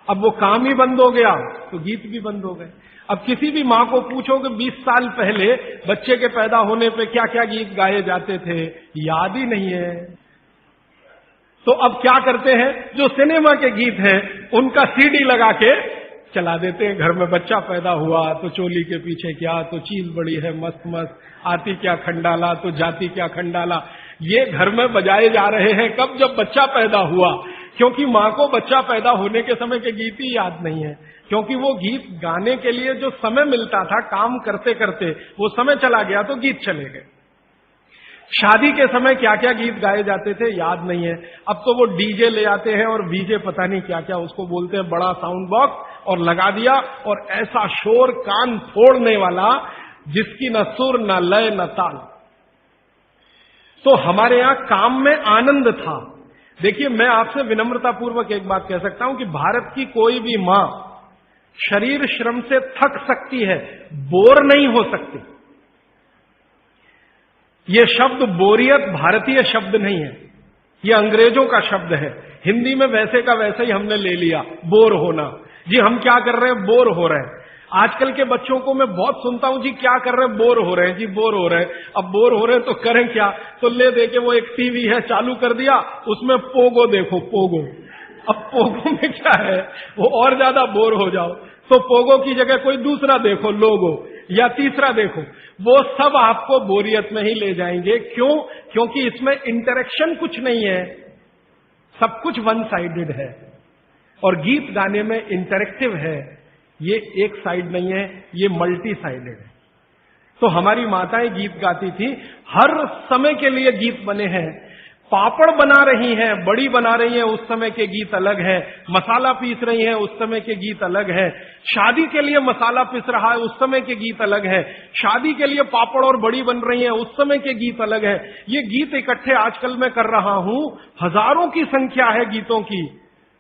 अब वो काम ही बंद हो गया तो गीत भी बंद हो गए। अब किसी भी मां को पूछो कि 20 साल पहले बच्चे के पैदा होने पे क्या क्या गीत गाए जाते थे, याद ही नहीं है। तो अब क्या करते हैं, जो सिनेमा के गीत हैं उनका सीडी लगा के चला देते हैं। घर में बच्चा पैदा हुआ तो चोली के पीछे क्या, तो चीज बड़ी है मस्त मस्त, आती क्या खंडाला तो जाती क्या खंडाला, ये घर में बजाए जा रहे हैं। कब? जब बच्चा पैदा हुआ। क्योंकि मां को बच्चा पैदा होने के समय के गीत ही याद नहीं है, क्योंकि वो गीत गाने के लिए जो समय मिलता था काम करते करते वो समय चला गया तो गीत चले गए। शादी के समय क्या क्या गीत गाए जाते थे याद नहीं है। अब तो वो डीजे ले आते हैं और वीजे पता नहीं क्या क्या उसको बोलते हैं, बड़ा साउंड बॉक्स, और लगा दिया और ऐसा शोर कान फोड़ने वाला जिसकी न सुर न लय न ताल। तो हमारे यहां काम में आनंद था। देखिए, मैं आपसे विनम्रतापूर्वक एक बात कह सकता हूं कि भारत की कोई भी मां शरीर श्रम से थक सकती है, बोर नहीं हो सकती। यह शब्द बोरियत भारतीय शब्द नहीं है, यह अंग्रेजों का शब्द है। हिंदी में वैसे का वैसे ही हमने ले लिया, बोर होना। जी हम क्या कर रहे हैं, बोर हो रहे हैं। आजकल के बच्चों को मैं बहुत सुनता हूं, जी क्या कर रहे हैं, बोर हो रहे हैं। जी बोर हो रहे हैं। अब बोर हो रहे हैं तो करें क्या, तो ले दे के वो एक टीवी है चालू कर दिया, उसमें पोगो देखो, पोगो। अब पोगो में क्या है, वो और ज्यादा बोर हो जाओ तो पोगो की जगह कोई दूसरा देखो, लोगो, या तीसरा देखो। वो सब आपको बोरियत में ही ले जाएंगे। क्यों? क्योंकि इसमें इंटरेक्शन कुछ नहीं है, सब कुछ वन साइडेड है। और गीत गाने में इंटरेक्टिव है, ये एक साइड नहीं है, ये मल्टी साइडेड है। तो हमारी माताएं गीत गाती थी, हर समय के लिए गीत बने हैं। पापड़ बना रही हैं, बड़ी बना रही हैं, उस समय के गीत अलग है। मसाला पीस रही हैं, उस समय के गीत अलग है। शादी के लिए मसाला पीस रहा है, उस समय के गीत अलग है। शादी के लिए पापड़ और बड़ी बन रही हैं, उस समय के गीत अलग है। ये गीत इकट्ठे आजकल मैं कर रहा हूं, हजारों की संख्या है गीतों की,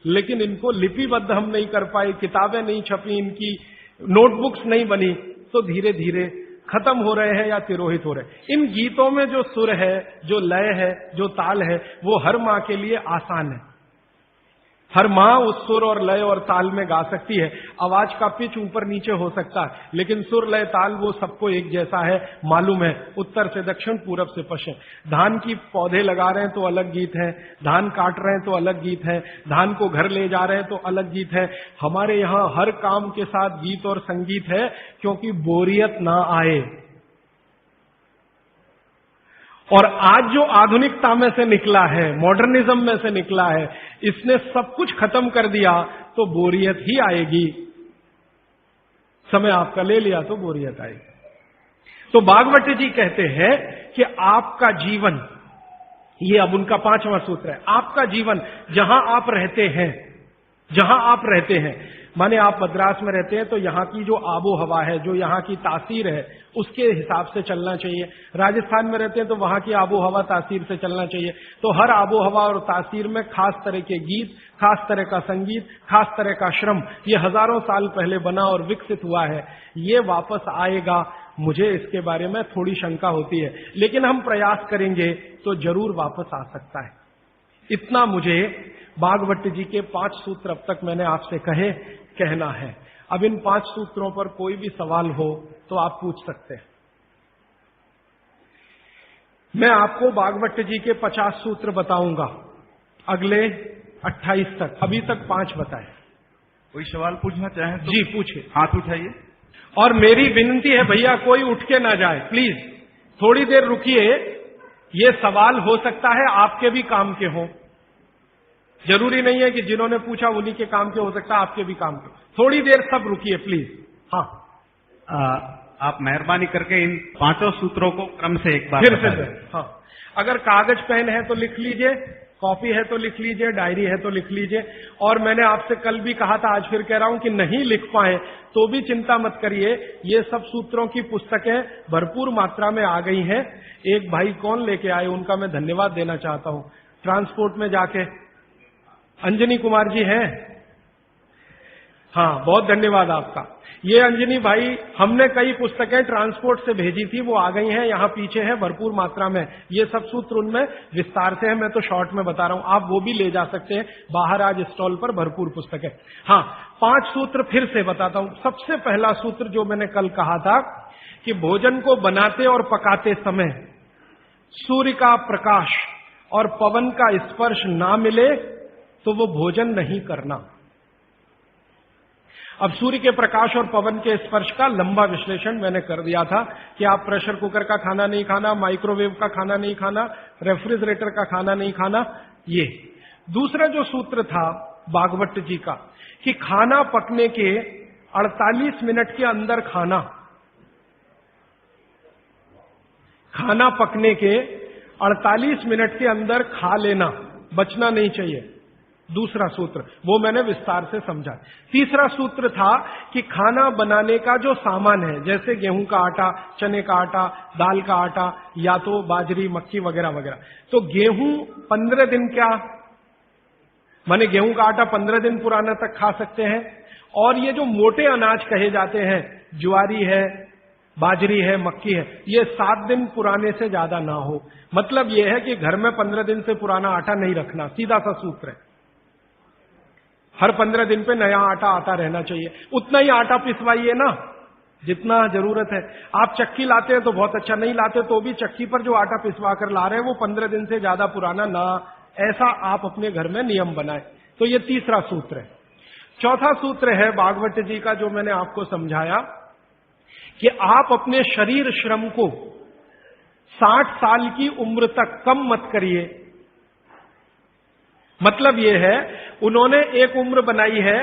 लेकिन इनको लिपिबद्ध हम नहीं कर पाए, किताबें नहीं छपी, इनकी नोटबुक्स नहीं बनी, तो धीरे धीरे खत्म हो रहे हैं या तिरोहित हो रहे हैं। इन गीतों में जो सुर है, जो लय है, जो ताल है, वो हर मां के लिए आसान है। हर मां उस सुर और लय और ताल में गा सकती है। आवाज का पिच ऊपर नीचे हो सकता है, लेकिन सुर लय ताल वो सबको एक जैसा है, मालूम है। उत्तर से दक्षिण, पूरब से पश्चिम। धान की पौधे लगा रहे हैं तो अलग गीत है, धान काट रहे हैं तो अलग गीत है, धान को घर ले जा रहे हैं तो अलग गीत है। हमारे यहां हर काम के साथ गीत और संगीत है, क्योंकि बोरियत ना आए। और आज जो आधुनिकता में से निकला है, मॉडर्निज्म में से निकला है, इसने सब कुछ खत्म कर दिया तो बोरियत ही आएगी। समय आपका ले लिया तो बोरियत आएगी। तो भागवत जी कहते हैं कि आपका जीवन, ये अब उनका 5वां सूत्र है, आपका जीवन जहां आप रहते हैं, जहां आप रहते हैं, माने आप मद्रास में रहते हैं तो यहां की जो आबो हवा है, जो यहां की तासीर है, उसके हिसाब से चलना चाहिए। राजस्थान में रहते हैं तो वहां की आबो हवा तासीर से चलना चाहिए। तो हर आबो हवा और तासीर में खास तरह के गीत, खास तरह का संगीत, खास तरह का श्रम, ये हजारों साल पहले बना और विकसित हुआ है। ये वापस आएगा, मुझे इसके बारे में थोड़ी शंका होती है, लेकिन हम प्रयास करेंगे तो जरूर वापस आ सकता है। इतना मुझे भागवत जी के 5 सूत्र अब तक मैंने आपसे कहना है। अब इन 5 सूत्रों पर कोई भी सवाल हो तो आप पूछ सकते हैं। मैं आपको भागवत जी के 50 सूत्र बताऊंगा अगले 28 तक, अभी तक 5 बताए। कोई सवाल पूछना चाहें तो जी पूछिए, हाथ उठाइए। और मेरी विनती है भैया, कोई उठ के ना जाए प्लीज, थोड़ी देर रुकिए। ये सवाल हो सकता है आपके भी काम के हों, जरूरी नहीं है कि जिन्होंने पूछा उन्हीं के काम के, हो सकता है आपके भी काम के। थोड़ी देर सब रुकिए प्लीज। हाँ, आप मेहरबानी करके इन 5 सूत्रों को क्रम से एक बार फिर से। हाँ, अगर कागज पेन है तो लिख लीजिए, कॉपी है तो लिख लीजिए, डायरी है तो लिख लीजिए। और मैंने आपसे कल भी कहा था, आज फिर कह रहा हूं कि नहीं लिख पाए तो भी चिंता मत करिए, ये सब सूत्रों की पुस्तकें भरपूर मात्रा में आ गई हैं। एक भाई कौन लेके आए, उनका मैं धन्यवाद देना चाहता हूं। ट्रांसपोर्ट में जाके अंजनी कुमार जी हैं, हाँ, बहुत धन्यवाद आपका। ये अंजनी भाई, हमने कई पुस्तकें ट्रांसपोर्ट से भेजी थी, वो आ गई हैं, यहाँ पीछे है भरपूर मात्रा में। ये सब सूत्र उनमें विस्तार से है, मैं तो शॉर्ट में बता रहा हूं, आप वो भी ले जा सकते हैं। बाहर आज स्टॉल पर भरपूर पुस्तकें। हाँ, 5 सूत्र फिर से बताता हूं। सबसे पहला सूत्र जो मैंने कल कहा था कि भोजन को बनाते और पकाते समय सूर्य का प्रकाश और पवन का स्पर्श ना मिले तो वो भोजन नहीं करना। अब सूर्य के प्रकाश और पवन के स्पर्श का लंबा विश्लेषण मैंने कर दिया था कि आप प्रेशर कुकर का खाना नहीं खाना, माइक्रोवेव का खाना नहीं खाना, रेफ्रिजरेटर का खाना नहीं खाना। ये दूसरा जो सूत्र था भागवत जी का कि खाना पकने के 48 मिनट के अंदर खाना पकने के 48 मिनट के अंदर खा लेना, बचना नहीं चाहिए। दूसरा सूत्र वो मैंने विस्तार से समझा। तीसरा सूत्र था कि खाना बनाने का जो सामान है, जैसे गेहूं का आटा, चने का आटा, दाल का आटा, या तो बाजरी, मक्की वगैरह वगैरह, तो गेहूं 15 दिन क्या माने गेहूं का आटा 15 दिन पुराना तक खा सकते हैं। और ये जो मोटे अनाज कहे जाते हैं, ज्वारी है, बाजरी है, मक्की है, ये 7 दिन पुराने से ज्यादा ना हो। मतलब यह है कि घर में 15 दिन से पुराना आटा नहीं रखना, सीधा सा सूत्र है। हर 15 दिन पे नया आटा आता रहना चाहिए। उतना ही आटा पिसवाइए ना जितना जरूरत है। आप चक्की लाते हैं तो बहुत अच्छा, नहीं लाते तो भी चक्की पर जो आटा पिसवा कर ला रहे हैं वो 15 दिन से ज्यादा पुराना ना, ऐसा आप अपने घर में नियम बनाएं। तो ये तीसरा सूत्र है। चौथा सूत्र है भागवत जी का जो मैंने आपको समझाया कि आप अपने शरीर श्रम को 60 साल की उम्र तक कम मत करिए। मतलब यह है, उन्होंने एक उम्र बनाई है,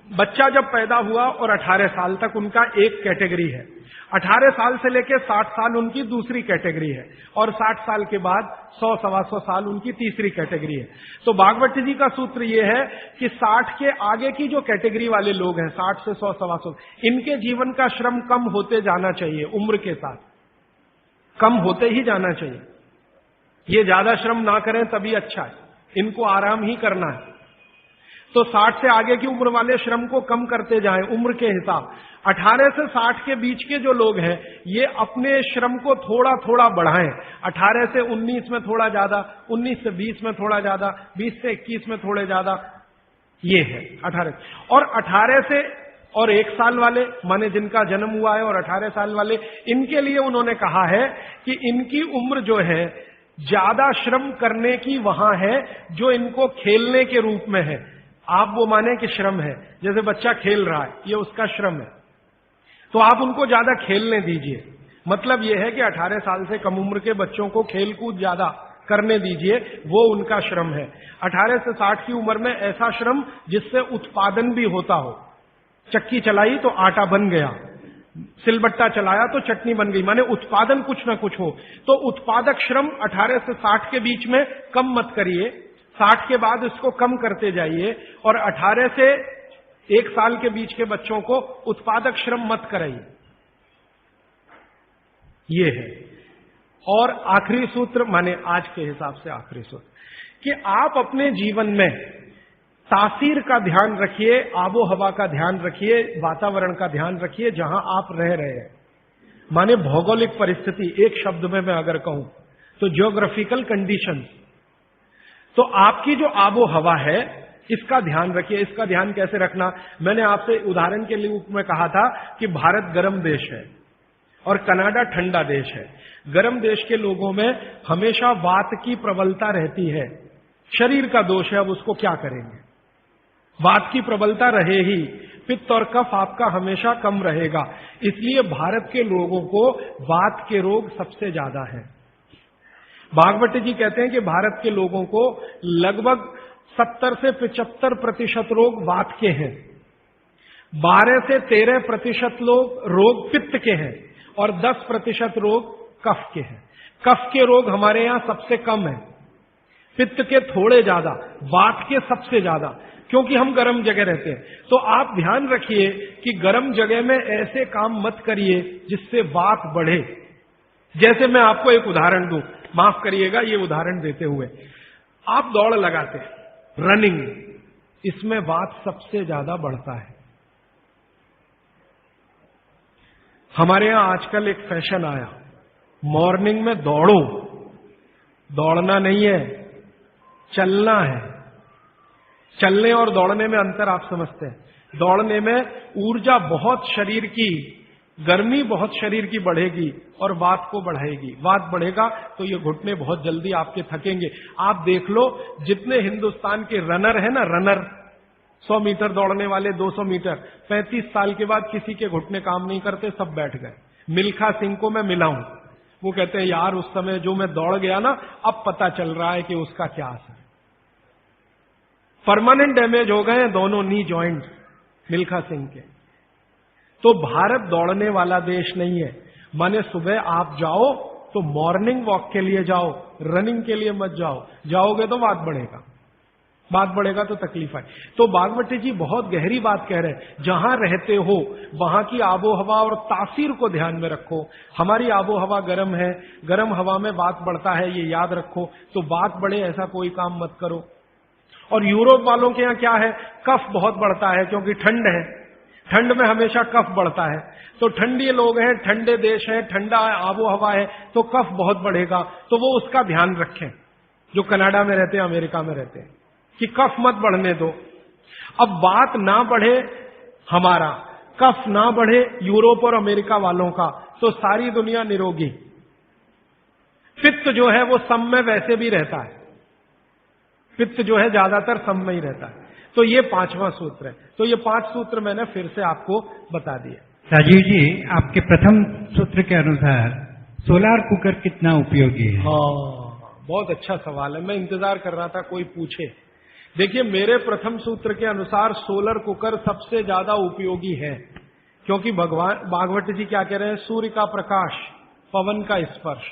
बच्चा जब पैदा हुआ और 18 साल तक उनका एक कैटेगरी है, 18 साल से लेकर 60 साल उनकी दूसरी कैटेगरी है, और 60 साल के बाद 100-125 साल उनकी तीसरी कैटेगरी है। तो भागवत जी का सूत्र यह है कि 60 के आगे की जो कैटेगरी वाले लोग हैं, 60 से 100-125, इनके जीवन का श्रम कम होते जाना चाहिए, उम्र के साथ कम होते ही जाना चाहिए। ये ज्यादा श्रम ना करें तभी अच्छा है, इनको आराम ही करना है। तो 60 से आगे की उम्र वाले श्रम को कम करते जाएं उम्र के हिसाब। 18 से 60 के बीच के जो लोग हैं ये अपने श्रम को थोड़ा थोड़ा बढ़ाएं। 18 से 19 में थोड़ा ज्यादा, 19 से 20 में थोड़ा ज्यादा, 20 से 21 में थोड़े ज्यादा, ये है 18। और 18 से और 1 साल वाले, माने जिनका जन्म हुआ है, और 18 साल वाले, इनके लिए उन्होंने कहा है कि इनकी उम्र जो है ज्यादा श्रम करने की वहां है जो इनको खेलने के रूप में है। आप वो माने कि श्रम है, जैसे बच्चा खेल रहा है, ये उसका श्रम है, तो आप उनको ज्यादा खेलने दीजिए। मतलब यह है कि 18 साल से कम उम्र के बच्चों को खेल कूद ज्यादा करने दीजिए, वो उनका श्रम है। 18 से 60 की उम्र में ऐसा श्रम जिससे उत्पादन भी होता हो। चक्की चलाई तो आटा बन गया, सिलबट्टा चलाया तो चटनी बन गई, माने उत्पादन कुछ ना कुछ हो। तो उत्पादक श्रम 18 से 60 के बीच में कम मत करिए, 60 के बाद इसको कम करते जाइए, और 18 से 1 साल के बीच के बच्चों को उत्पादक श्रम मत कराइए। ये है। और आखिरी सूत्र, माने आज के हिसाब से आखिरी सूत्र, कि आप अपने जीवन में तासीर का ध्यान रखिए, आबो हवा का ध्यान रखिए, वातावरण का ध्यान रखिए जहां आप रह रहे हैं। माने भौगोलिक परिस्थिति, एक शब्द में मैं अगर कहूं तो ज्योग्राफिकल कंडीशंस। तो आपकी जो आबो हवा है इसका ध्यान रखिए। इसका ध्यान कैसे रखना, मैंने आपसे उदाहरण के लिए में कहा था कि भारत गर्म देश है और कनाडा ठंडा देश है। गर्म देश के लोगों में हमेशा वात की प्रबलता रहती है, शरीर का दोष है, अब उसको क्या करेंगे। वात की प्रबलता रहे ही, पित्त और कफ आपका हमेशा कम रहेगा। इसलिए भारत के लोगों को वात के रोग सबसे ज्यादा हैं। भागवत जी कहते हैं कि भारत के लोगों को लगभग 70 से 75% रोग वात के हैं, 12 से 13% रोग पित्त के हैं, और 10% रोग कफ के हैं। कफ के रोग हमारे यहां सबसे कम है, पित्त के थोड़े ज्यादा, वात के सबसे ज्यादा, क्योंकि हम गर्म जगह रहते हैं। तो आप ध्यान रखिए कि गर्म जगह में ऐसे काम मत करिए जिससे वात बढ़े। जैसे मैं आपको एक उदाहरण दूं, माफ करिएगा ये उदाहरण देते हुए, आप दौड़ लगाते हैं, रनिंग, इसमें वात सबसे ज्यादा बढ़ता है। हमारे यहां आजकल एक फैशन आया, मॉर्निंग में दौड़ो। दौड़ना नहीं है, चलना है। चलने और दौड़ने में अंतर आप समझते हैं। दौड़ने में ऊर्जा बहुत शरीर की, गर्मी बहुत शरीर की बढ़ेगी और वात को बढ़ाएगी। वात बढ़ेगा तो ये घुटने बहुत जल्दी आपके थकेंगे। आप देख लो, जितने हिंदुस्तान के रनर है ना, रनर 100 मीटर दौड़ने वाले, 200 मीटर, 35 साल के बाद किसी के घुटने काम नहीं करते, सब बैठ गए। मिल्खा सिंह को मैं मिला हूं, वो कहते हैं यार उस समय जो मैं दौड़ गया ना, अब पता चल रहा है कि उसका क्या असर है। परमानेंट डैमेज हो गए हैं दोनों नी जॉइंट मिल्खा सिंह के। तो भारत दौड़ने वाला देश नहीं है। माने सुबह आप जाओ तो मॉर्निंग वॉक के लिए जाओ, रनिंग के लिए मत जाओ। जाओगे तो बात बढ़ेगा, बात बढ़ेगा तो तकलीफ है। तो बागवती जी बहुत गहरी बात कह रहे हैं। जहां रहते हो वहां की आबो हवा और तासीर को ध्यान में रखो। हमारी आबो हवा गर्म है, गर्म हवा में बात बढ़ता है, ये याद रखो। तो बात बढ़े ऐसा कोई काम मत करो। और यूरोप वालों के यहां क्या है, कफ बहुत बढ़ता है क्योंकि ठंड है, ठंड में हमेशा कफ बढ़ता है। तो ठंडी लोग हैं, ठंडे देश है, ठंडा आबो हवा है, तो कफ बहुत बढ़ेगा। तो वो उसका ध्यान रखें जो कनाडा में रहते हैं, अमेरिका में रहते हैं, कि कफ मत बढ़ने दो। अब बात ना बढ़े हमारा, कफ ना बढ़े यूरोप और अमेरिका वालों का, तो सारी दुनिया निरोगी। पित्त जो है वो सम में वैसे भी रहता है, पित्त जो है ज्यादातर सम में ही रहता है। तो ये 5वां सूत्र है। तो ये 5 सूत्र मैंने फिर से आपको बता दिए। राजीव जी, आपके प्रथम सूत्र के अनुसार सोलार कुकर कितना उपयोगी है? हाँ, बहुत अच्छा सवाल है, मैं इंतजार कर रहा था कोई पूछे। देखिए, मेरे प्रथम सूत्र के अनुसार सोलर कुकर सबसे ज्यादा उपयोगी है, क्योंकि भगवान भागवत जी क्या कह रहे हैं, सूर्य का प्रकाश, पवन का स्पर्श।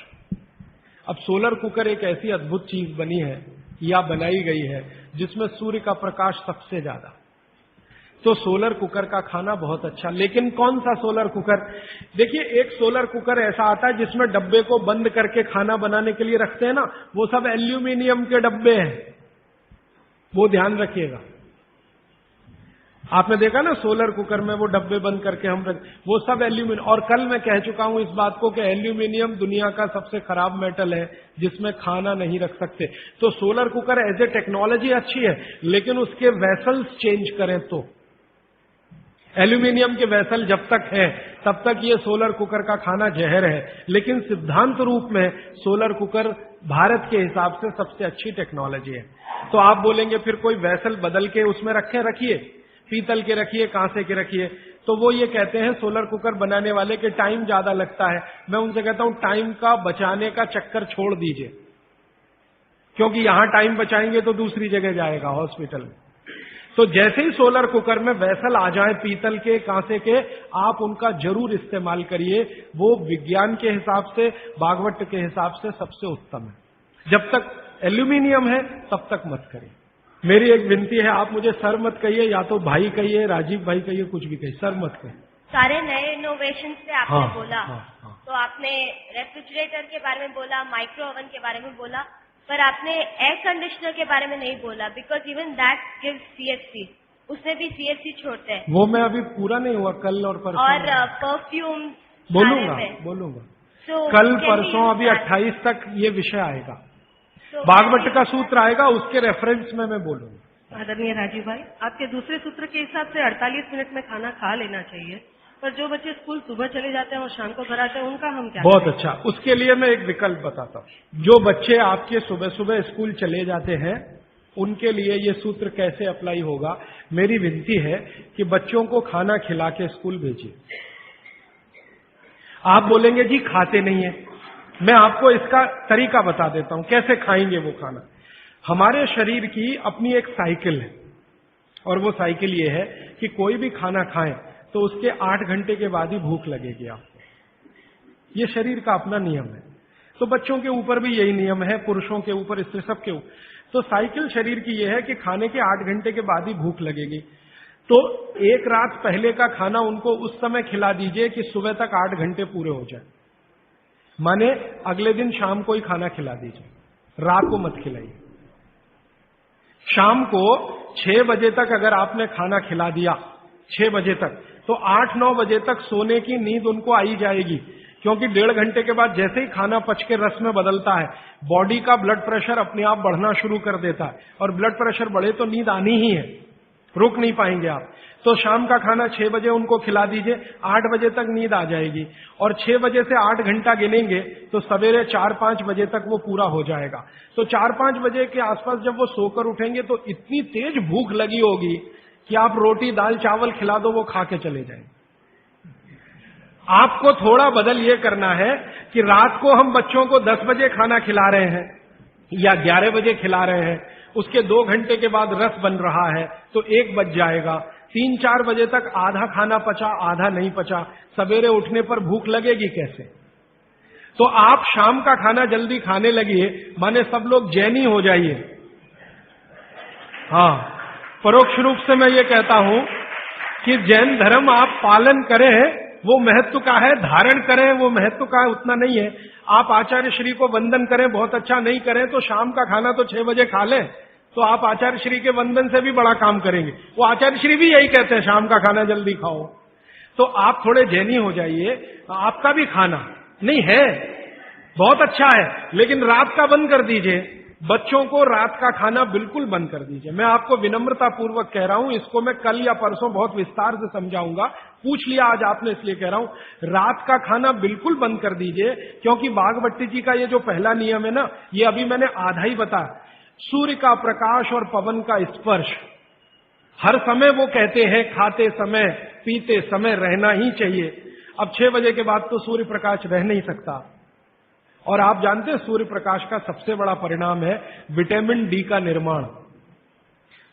अब सोलर कुकर एक ऐसी अद्भुत चीज बनी है या बनाई गई है जिसमें सूर्य का प्रकाश सबसे ज्यादा। तो सोलर कुकर का खाना बहुत अच्छा। लेकिन कौन सा सोलर कुकर? देखिए, एक सोलर कुकर ऐसा आता है जिसमें डब्बे को बंद करके खाना बनाने के लिए रखते हैं ना, वो सब एल्यूमिनियम के डब्बे हैं, वो ध्यान रखिएगा। आपने देखा ना सोलर कुकर में वो डब्बे बंद करके हम रख, वो सब एल्यूमिनियम। और कल मैं कह चुका हूं इस बात को कि एल्यूमिनियम दुनिया का सबसे खराब मेटल है जिसमें खाना नहीं रख सकते। तो solar cooker as a technology अच्छी है, लेकिन उसके वेसल्स चेंज करें तो। एल्यूमिनियम के वेसल जब तक है तब तक ये सोलर कुकर का खाना जहर है। लेकिन सिद्धांत रूप में सोलर कुकर भारत के हिसाब से सबसे अच्छी टेक्नोलॉजी है। तो आप बोलेंगे फिर कोई वेसल बदल के उसमें रखिए, पीतल के रखिए, कांसे के रखिए। तो वो ये कहते हैं सोलर कुकर बनाने वाले के टाइम ज्यादा लगता है। मैं उनसे कहता हूं टाइम का बचाने का चक्कर छोड़ दीजिए, क्योंकि यहां टाइम बचाएंगे तो दूसरी जगह जाएगा, हॉस्पिटल में। तो जैसे ही सोलर कुकर में वेसल आ जाए पीतल के, कांसे के, आप उनका जरूर इस्तेमाल करिए। वो विज्ञान के हिसाब से, भागवत के हिसाब से सबसे उत्तम है। जब तक एल्यूमिनियम है तब तक मत करिए। मेरी एक विनती है, आप मुझे सर मत कहिए, या तो भाई कहिए, राजीव भाई कहिए, कुछ भी कहिए, सर मत कहिए। सारे नए इनोवेशन से आपने हाँ, बोला। हाँ। तो आपने रेफ्रिजरेटर के बारे में बोला, माइक्रो ओवन के बारे में बोला, पर आपने एयर कंडीशनर के बारे में नहीं बोला, because even that gives CFC, उसमें भी सीएफसी छोड़ते हैं। वो मैं अभी पूरा नहीं हुआ, कल और परसों। और परफ्यूम बोलूंगा कल परसों, अभी 28 तक ये विषय आएगा। भागवत का सूत्र आएगा, उसके रेफरेंस में मैं बोलूंगा। आदरणीय राजीव भाई, आपके दूसरे सूत्र के हिसाब से 48 मिनट में खाना खा लेना चाहिए, पर जो बच्चे स्कूल सुबह चले जाते हैं और शाम को घर आते हैं, उनका हम क्या बहुत करें? अच्छा, उसके लिए मैं एक विकल्प बताता हूं। जो बच्चे आपके सुबह सुबह स्कूल चले जाते हैं, उनके लिए ये सूत्र कैसे अप्लाई होगा। मेरी विनती है कि बच्चों को खाना खिला के स्कूल भेजिए। आप बोलेंगे जी खाते नहीं है, मैं आपको इसका तरीका बता देता हूं कैसे खाएंगे वो खाना। हमारे शरीर की अपनी एक साइकिल है, और वो साइकिल ये है कि कोई भी खाना खाएं तो उसके 8 घंटे के बाद ही भूख लगेगी आपको। ये शरीर का अपना नियम है। तो बच्चों के ऊपर भी यही नियम है, पुरुषों के ऊपर, स्त्री सबके ऊपर। तो साइकिल शरीर की यह है कि खाने के 8 घंटे के बाद ही भूख लगेगी। तो एक रात पहले का खाना उनको उस समय खिला दीजिए कि सुबह तक 8 घंटे पूरे हो जाए। माने अगले दिन शाम को ही खाना खिला दीजिए, रात को मत खिलाइए। शाम को 6 बजे तक अगर आपने खाना खिला दिया, 6 बजे तक, तो 8-9 बजे तक सोने की नींद उनको आई जाएगी, क्योंकि 1.5 घंटे के बाद जैसे ही खाना पच के रस में बदलता है, बॉडी का ब्लड प्रेशर अपने आप बढ़ना शुरू कर देता है, और ब्लड प्रेशर बढ़े तो नींद आनी ही है, रुक नहीं पाएंगे आप। तो शाम का खाना 6 बजे उनको खिला दीजिए, 8 बजे तक नींद आ जाएगी, और 6 बजे से 8 घंटा गिनेंगे तो सवेरे 4-5 बजे तक वो पूरा हो जाएगा। तो 4-5 बजे के आसपास जब वो सोकर उठेंगे तो इतनी तेज भूख लगी होगी कि आप रोटी दाल चावल खिला दो वो खा के चले जाएंगे। आपको थोड़ा बदल ये करना है कि रात को हम बच्चों को 10 बजे खाना खिला रहे हैं या 11 बजे खिला रहे हैं, उसके 2 घंटे के बाद रस बन रहा है तो 1 बज जाएगा। 3-4 बजे तक आधा खाना पचा आधा नहीं पचा, सवेरे उठने पर भूख लगेगी कैसे? तो आप शाम का खाना जल्दी खाने लगिए, माने सब लोग जैनी हो जाइए। हाँ, परोक्ष रूप से मैं ये कहता हूं कि जैन धर्म आप पालन करें, वो महत्व का है, धारण करें वो महत्व का है, उतना नहीं है। आप आचार्य श्री को वंदन करें, बहुत अच्छा नहीं करें तो शाम का खाना तो 6 बजे खा लें, तो आप आचार्य श्री के वंदन से भी बड़ा काम करेंगे। वो आचार्य श्री भी यही कहते हैं, शाम का खाना जल्दी खाओ। तो आप थोड़े जैनी हो जाइए, आपका भी खाना नहीं है बहुत अच्छा है, लेकिन रात का बंद कर दीजिए। बच्चों को रात का खाना बिल्कुल बंद कर दीजिए। मैं आपको विनम्रता पूर्वक कह रहा हूं, इसको मैं कल या परसों बहुत विस्तार से समझाऊंगा, पूछ लिया आज आपने इसलिए कह रहा हूं। रात का खाना बिल्कुल बंद कर दीजिए, क्योंकि बागवती जी का ये जो पहला नियम है ना, ये अभी मैंने आधा ही बताया। सूर्य का प्रकाश और पवन का स्पर्श हर समय वो कहते हैं खाते समय पीते समय रहना ही चाहिए। अब 6 बजे के बाद तो सूर्य प्रकाश रह नहीं सकता, और आप जानते हैं सूर्य प्रकाश का सबसे बड़ा परिणाम है विटामिन डी का निर्माण।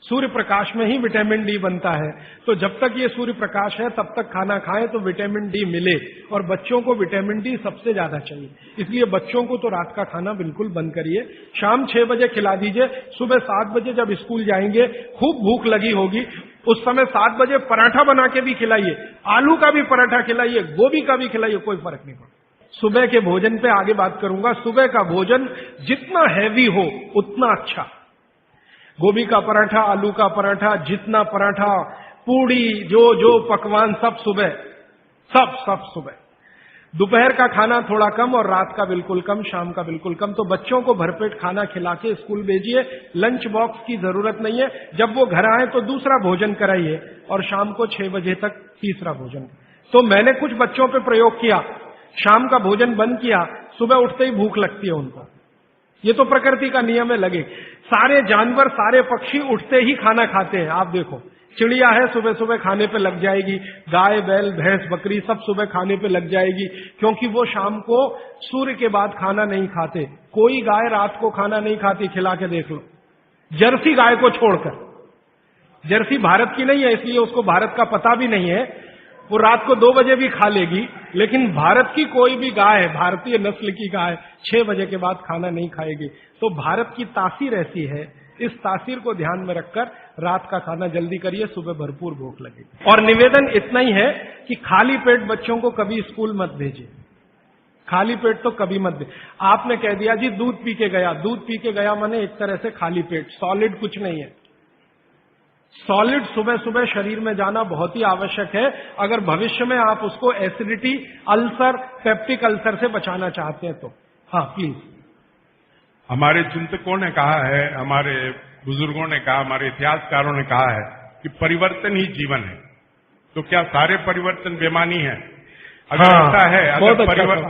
सूर्य प्रकाश में ही विटामिन डी बनता है, तो जब तक ये सूर्य प्रकाश है तब तक खाना खाएं तो विटामिन डी मिले, और बच्चों को विटामिन डी सबसे ज्यादा चाहिए। इसलिए बच्चों को तो रात का खाना बिल्कुल बंद करिए, शाम 6 बजे खिला दीजिए। सुबह 7 बजे जब स्कूल जाएंगे खूब भूख लगी होगी, उस समय 7 बजे पराठा बना के भी खिलाइए, आलू का भी पराठा खिलाइए, गोभी का भी खिलाइए, कोई फर्क नहीं पड़ता। सुबह के भोजन पे आगे बात करूंगा। सुबह का भोजन जितना हैवी हो उतना अच्छा। गोभी का पराठा, आलू का पराठा, जितना पराठा, पूड़ी, जो पकवान सब सुबह, सब सुबह। दोपहर का खाना थोड़ा कम और रात का बिल्कुल कम, शाम का बिल्कुल कम। तो बच्चों को भरपेट खाना खिला के स्कूल भेजिए। लंच बॉक्स की जरूरत नहीं है। जब वो घर आए तो दूसरा भोजन कराइए, और शाम को 6 बजे तक तीसरा भोजन। तो मैंने कुछ बच्चों पे प्रयोग किया, शाम का भोजन बंद किया, सुबह उठते ही भूख लगती है उनको। ये तो प्रकृति का नियम है, लगे। सारे जानवर, सारे पक्षी उठते ही खाना खाते हैं। आप देखो, चिड़िया है सुबह सुबह खाने पे लग जाएगी, गाय बैल भैंस बकरी सब सुबह खाने पे लग जाएगी, क्योंकि वो शाम को सूर्य के बाद खाना नहीं खाते। कोई गाय रात को खाना नहीं खाती, खिला के देख लो, जर्सी गाय को छोड़कर। जर्सी भारत की नहीं है, इसलिए उसको भारत का पता भी नहीं है। वो रात को 2 बजे भी खा लेगी, लेकिन भारत की कोई भी गाय, भारतीय नस्ल की गाय 6 बजे के बाद खाना नहीं खाएगी। तो भारत की तासीर ऐसी है, इस तासीर को ध्यान में रखकर रात का खाना जल्दी करिए, सुबह भरपूर भूख लगेगी। और निवेदन इतना ही है कि खाली पेट बच्चों को कभी स्कूल मत भेजिए। खाली पेट तो कभी मत दे। आपने कह दिया जी दूध पी के गया, दूध पी के गया माने एक तरह से खाली पेट, सॉलिड कुछ नहीं है। सॉलिड सुबह सुबह शरीर में जाना बहुत ही आवश्यक है, अगर भविष्य में आप उसको एसिडिटी, अल्सर, पेप्टिक अल्सर से बचाना चाहते हैं तो। हाँ प्लीज। हमारे चिंतकों ने कहा है, हमारे बुजुर्गों ने कहा, हमारे इतिहासकारों ने कहा है कि परिवर्तन ही जीवन है। तो क्या सारे परिवर्तन बेमानी है? अगर ऐसा है,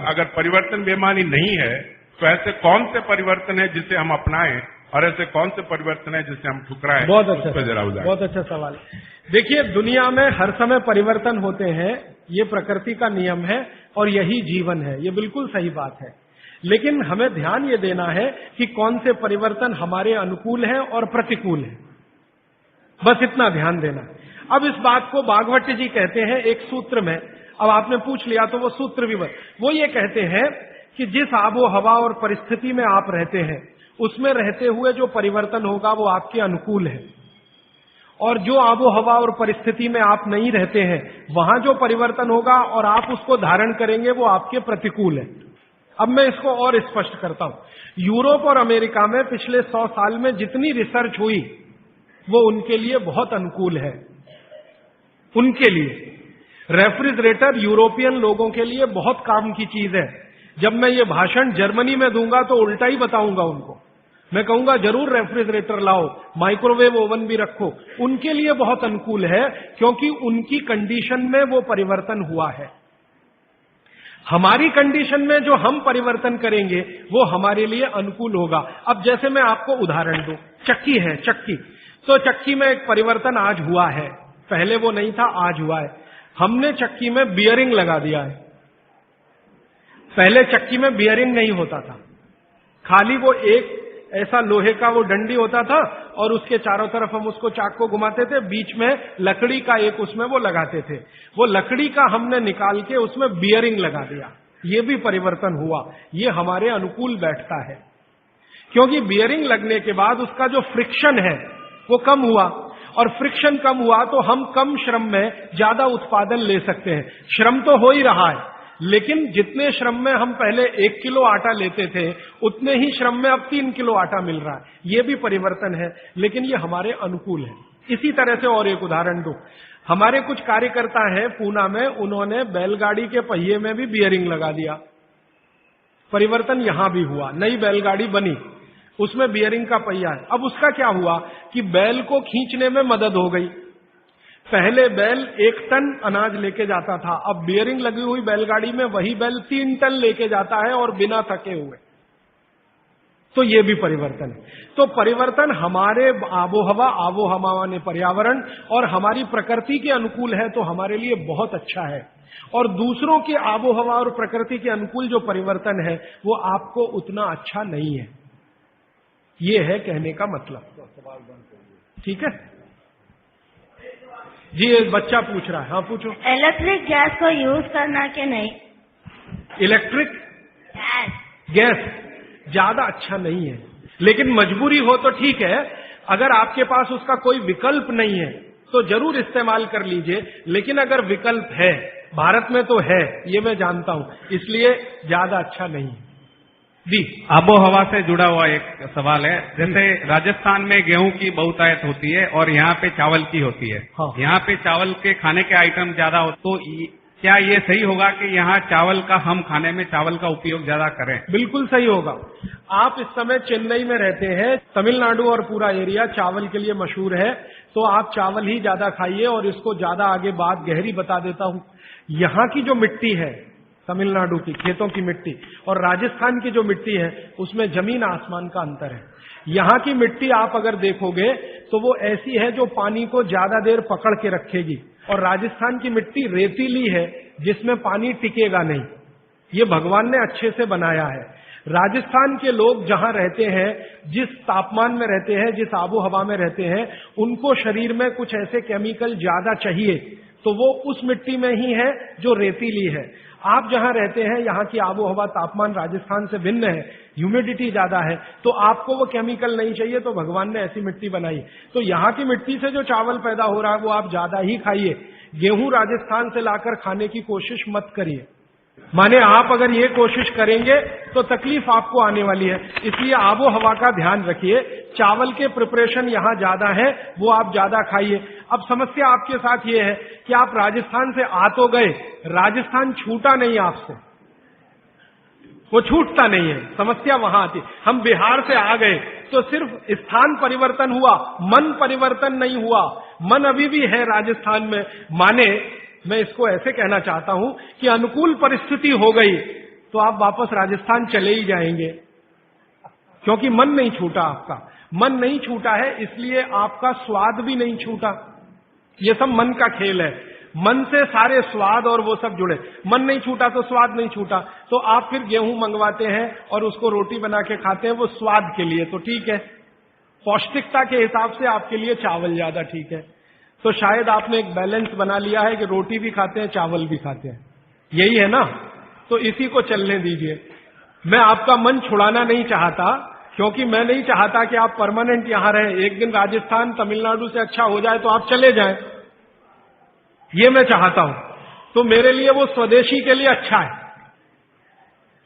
अगर परिवर्तन बेमानी नहीं है, तो ऐसे कौन से परिवर्तन है जिसे हम अपनाएं, और ऐसे कौन से परिवर्तन है जिसे हम ठुकराएं? बहुत अच्छा सवाल। देखिए, दुनिया में हर समय परिवर्तन होते हैं, ये प्रकृति का नियम है और यही जीवन है, ये बिल्कुल सही बात है। लेकिन हमें ध्यान ये देना है कि कौन से परिवर्तन हमारे अनुकूल हैं और प्रतिकूल हैं, बस इतना ध्यान देना। अब इस बात को बागवती जी कहते हैं एक सूत्र में। अब आपने पूछ लिया तो वो सूत्र भी वो ये कहते हैं कि जिस आबो हवा और परिस्थिति में आप रहते हैं, उसमें रहते हुए जो परिवर्तन होगा वो आपके अनुकूल है, और जो आबो हवा और परिस्थिति में आप नहीं रहते हैं, वहां जो परिवर्तन होगा और आप उसको धारण करेंगे वो आपके प्रतिकूल है। अब मैं इसको और स्पष्ट करता हूं। यूरोप और अमेरिका में पिछले 100 साल में जितनी रिसर्च हुई वो उनके लिए बहुत अनुकूल है, उनके लिए। रेफ्रिजरेटर यूरोपियन लोगों के लिए बहुत काम की चीज है। जब मैं ये भाषण जर्मनी में दूंगा तो उल्टा ही बताऊंगा उनको। मैं कहूंगा जरूर रेफ्रिजरेटर लाओ, माइक्रोवेव ओवन भी रखो। उनके लिए बहुत अनुकूल है क्योंकि उनकी कंडीशन में वो परिवर्तन हुआ है। हमारी कंडीशन में जो हम परिवर्तन करेंगे वो हमारे लिए अनुकूल होगा। अब जैसे मैं आपको उदाहरण दूं, चक्की है, चक्की, तो चक्की में एक परिवर्तन आज हुआ है, पहले वो नहीं था, आज हुआ है। हमने चक्की में बियरिंग लगा दिया है। पहले चक्की में बियरिंग नहीं होता था, खाली वो एक ऐसा लोहे का वो डंडी होता था और उसके चारों तरफ हम उसको चाक को घुमाते थे, बीच में लकड़ी का एक उसमें वो लगाते थे। वो लकड़ी का हमने निकाल के उसमें बियरिंग लगा दिया। ये भी परिवर्तन हुआ, ये हमारे अनुकूल बैठता है क्योंकि बियरिंग लगने के बाद उसका जो फ्रिक्शन है वो कम हुआ, और फ्रिक्शन कम हुआ तो हम कम श्रम में ज्यादा उत्पादन ले सकते हैं। श्रम तो हो ही रहा है, लेकिन जितने श्रम में हम पहले 1 किलो आटा लेते थे उतने ही श्रम में अब 3 किलो आटा मिल रहा है। ये भी परिवर्तन है, लेकिन ये हमारे अनुकूल है। इसी तरह से और एक उदाहरण दूं, हमारे कुछ कार्यकर्ता हैं पूना में, उन्होंने बैलगाड़ी के पहिए में भी बियरिंग लगा दिया। परिवर्तन यहां भी हुआ, नई बैलगाड़ी बनी, उसमें बियरिंग का पहिया है। अब उसका क्या हुआ कि बैल को खींचने में मदद हो गई। पहले बैल 1 टन अनाज लेके जाता था, अब बियरिंग लगी हुई बैलगाड़ी में वही बैल 3 टन लेके जाता है और बिना थके हुए। तो ये भी परिवर्तन है। तो परिवर्तन हमारे आबोहवा ने पर्यावरण और हमारी प्रकृति के अनुकूल है तो हमारे लिए बहुत अच्छा है, और दूसरों के आबोहवा और प्रकृति के अनुकूल जो परिवर्तन है वो आपको उतना अच्छा नहीं है। ये है कहने का मतलब। ठीक है जी, एक बच्चा पूछ रहा है। हाँ पूछो। इलेक्ट्रिक गैस को यूज करना कि नहीं? इलेक्ट्रिक गैस ज्यादा अच्छा नहीं है, लेकिन मजबूरी हो तो ठीक है। अगर आपके पास उसका कोई विकल्प नहीं है तो जरूर इस्तेमाल कर लीजिए, लेकिन अगर विकल्प है, भारत में तो है, ये मैं जानता हूं, इसलिए ज्यादा अच्छा नहीं है। जी, आबो हवा से जुड़ा हुआ एक सवाल है। जैसे राजस्थान में गेहूं की बहुतायत होती है और यहाँ पे चावल की होती है। हाँ। यहाँ पे चावल के खाने के आइटम ज्यादा हो, तो क्या ये सही होगा कि यहाँ चावल का, हम खाने में चावल का उपयोग ज्यादा करें? बिल्कुल सही होगा। आप इस समय चेन्नई में रहते हैं, तमिलनाडु और पूरा एरिया चावल के लिए मशहूर है, तो आप चावल ही ज्यादा खाइए। और इसको ज्यादा आगे बात गहरी बता देता हूं। यहाँ की जो मिट्टी है, तमिलनाडु की खेतों की मिट्टी और राजस्थान की जो मिट्टी है, उसमें जमीन आसमान का अंतर है। यहाँ की मिट्टी आप अगर देखोगे तो वो ऐसी है जो पानी को ज्यादा देर पकड़ के रखेगी, और राजस्थान की मिट्टी रेतीली है जिसमें पानी टिकेगा नहीं। ये भगवान ने अच्छे से बनाया है। राजस्थान के लोग जहां रहते हैं, जिस तापमान में रहते हैं, जिस आबो हवा में रहते हैं, उनको शरीर में कुछ ऐसे केमिकल ज्यादा चाहिए, तो वो उस मिट्टी में ही है जो रेतीली है। आप जहां रहते हैं, यहाँ की आबो हवा तापमान राजस्थान से भिन्न है, ह्यूमिडिटी ज्यादा है, तो आपको वो केमिकल नहीं चाहिए, तो भगवान ने ऐसी मिट्टी बनाई। तो यहाँ की मिट्टी से जो चावल पैदा हो रहा है वो आप ज्यादा ही खाइए। गेहूं राजस्थान से लाकर खाने की कोशिश मत करिए। माने आप अगर ये कोशिश करेंगे तो तकलीफ आपको आने वाली है। इसलिए आबो हवा का ध्यान रखिए। चावल के प्रिपरेशन यहाँ ज्यादा है, वो आप ज्यादा खाइए। अब समस्या आपके साथ ये है कि आप राजस्थान से आ तो गए, राजस्थान छूटा नहीं आपसे, वो छूटता नहीं है। समस्या वहां आती। हम बिहार से आ गए तो सिर्फ स्थान परिवर्तन हुआ, मन परिवर्तन नहीं हुआ। मन अभी भी है राजस्थान में। माने मैं इसको ऐसे कहना चाहता हूं कि अनुकूल परिस्थिति हो गई तो आप वापस राजस्थान चले ही जाएंगे, क्योंकि मन नहीं छूटा। आपका मन नहीं छूटा है, इसलिए आपका स्वाद भी नहीं छूटा। ये सब मन का खेल है। मन से सारे स्वाद और वो सब जुड़े। मन नहीं छूटा तो स्वाद नहीं छूटा। तो आप फिर गेहूं मंगवाते हैं और उसको रोटी बना के खाते हैं, वो स्वाद के लिए तो ठीक है। पौष्टिकता के हिसाब से आपके लिए चावल ज्यादा ठीक है। तो शायद आपने एक बैलेंस बना लिया है कि रोटी भी खाते हैं, चावल भी खाते हैं। यही है ना? तो इसी को चलने दीजिए। मैं आपका मन छुड़ाना नहीं चाहता, क्योंकि मैं नहीं चाहता कि आप परमानेंट यहां रहें। एक दिन राजस्थान तमिलनाडु से अच्छा हो जाए तो आप चले जाएं, ये मैं चाहता हूं। तो मेरे लिए वो स्वदेशी के लिए अच्छा है।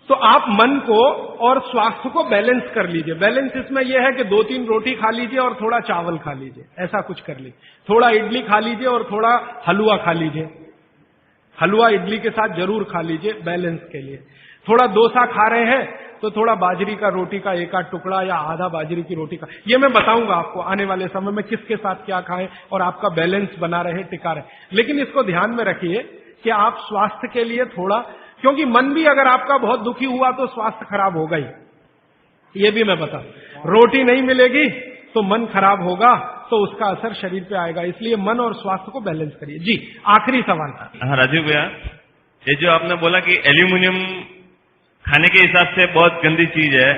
तो आप मन को और स्वास्थ्य को बैलेंस कर लीजिए। बैलेंस इसमें यह है कि 2-3 रोटी खा लीजिए और थोड़ा चावल खा लीजिए, ऐसा कुछ कर लीजिए। थोड़ा इडली खा लीजिए और थोड़ा हलवा खा लीजिए। हलवा इडली के साथ जरूर खा लीजिए बैलेंस के लिए। थोड़ा डोसा खा रहे हैं तो थोड़ा बाजरी का रोटी का एक आध टुकड़ा या आधा बाजरी की रोटी का, ये मैं बताऊंगा आपको आने वाले समय में किसके साथ क्या खाएं और आपका बैलेंस बना रहे, टिका रहे। लेकिन इसको ध्यान में रखिए कि आप स्वास्थ्य के लिए थोड़ा, क्योंकि मन भी अगर आपका बहुत दुखी हुआ तो स्वास्थ्य खराब होगा ही, ये भी मैं बता। रोटी नहीं मिलेगी तो मन खराब होगा तो उसका असर शरीर पे आएगा, इसलिए मन और स्वास्थ्य को बैलेंस करिए। जी आखिरी सवाल। हाँ राजीव भैया, ये जो आपने बोला कि एल्यूमिनियम खाने के हिसाब से बहुत गंदी चीज है,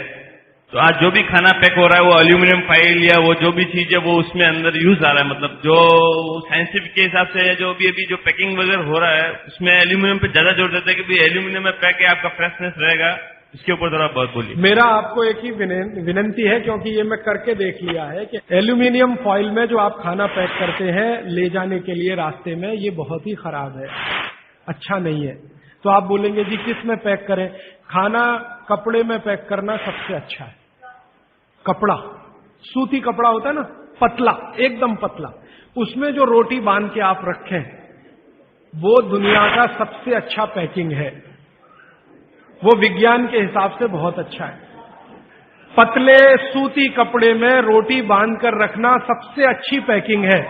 तो आज जो भी खाना पैक हो रहा है वो एल्यूमिनियम फाइल या वो जो भी चीज है वो उसमें अंदर यूज आ रहा है, मतलब जो साइंटिफिक के हिसाब से जो भी अभी जो पैकिंग वगैरह हो रहा है उसमें एल्यूमिनियम पे ज्यादा जोर देता है कि भाई एल्यूमिनियम में पैक है, आपका फ्रेशनेस रहेगा, इसके ऊपर थोड़ा बहुत बोलिए। मेरा आपको एक ही विनंती है, क्योंकि ये मैं करके देख लिया है कि एल्यूमिनियम फॉइल में जो आप खाना पैक करते हैं ले जाने के लिए रास्ते में, ये बहुत ही खराब है, अच्छा नहीं है। तो आप बोलेंगे जी किस में पैक करें? खाना कपड़े में पैक करना सबसे अच्छा है। कपड़ा, सूती कपड़ा होता है ना, पतला, एकदम पतला, उसमें जो रोटी बांध के आप रखें वो दुनिया का सबसे अच्छा पैकिंग है, वो विज्ञान के हिसाब से बहुत अच्छा है। पतले सूती कपड़े में रोटी बांधकर रखना सबसे अच्छी पैकिंग है।